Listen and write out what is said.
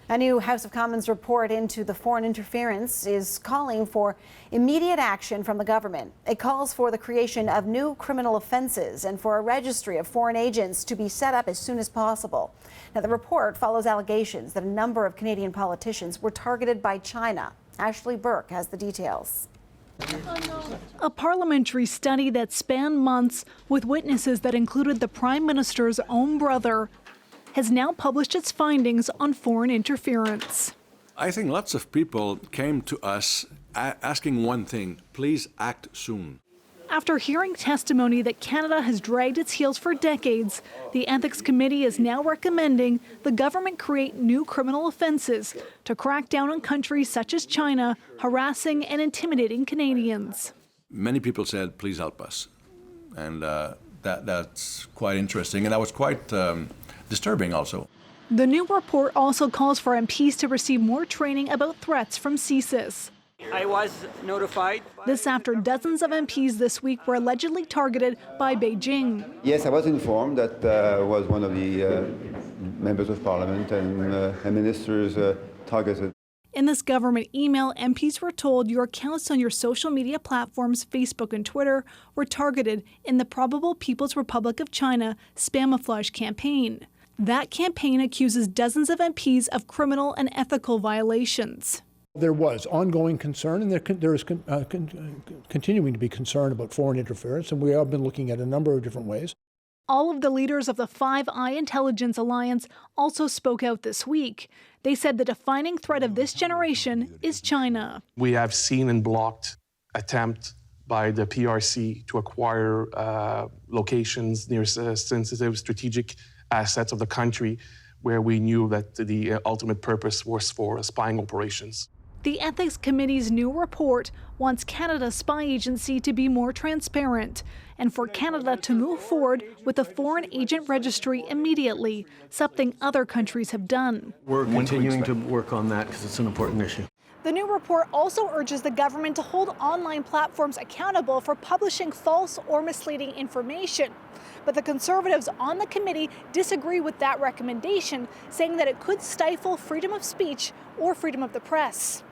A new House of Commons report into the foreign interference is calling for immediate action from the government. It calls for the creation of new criminal offences and for a registry of foreign agents to be set up as soon as possible. Now, the report follows allegations that a number of Canadian politicians were targeted by China. Ashley Burke has the details. A parliamentary study that spanned months with witnesses that included the Prime Minister's own brother has now published its findings on foreign interference. I think lots of people came to us asking one thing: please act soon. After hearing testimony that Canada has dragged its heels for decades, the Ethics Committee is now recommending the government create new criminal offences to crack down on countries such as China harassing and intimidating Canadians. Many people said, please help us. And that's quite interesting. And that was quite disturbing also. The new report also calls for MPs to receive more training about threats from CSIS. I was notified. This after dozens of MPs this week were allegedly targeted by Beijing. Yes, I was informed that was one of the members of parliament and ministers targeted. In this government email, MPs were told your accounts on your social media platforms, Facebook and Twitter, were targeted in the Probable People's Republic of China Spamouflage campaign. That campaign accuses dozens of MPs of criminal and ethical violations. There was ongoing concern, and there is continuing to be concern about foreign interference, and we have been looking at a number of different ways. All of the leaders of the Five Eye Intelligence Alliance also spoke out this week. They said the defining threat of this generation is China. We have seen and blocked attempt by the PRC to acquire locations near sensitive strategic assets of the country where we knew that the ultimate purpose was for spying operations. The Ethics Committee's new report wants Canada's spy agency to be more transparent and for Canada to move forward with a foreign agent registry immediately, something other countries have done. We're continuing to work on that because it's an important issue. The new report also urges the government to hold online platforms accountable for publishing false or misleading information. But the Conservatives on the committee disagree with that recommendation, saying that it could stifle freedom of speech or freedom of the press.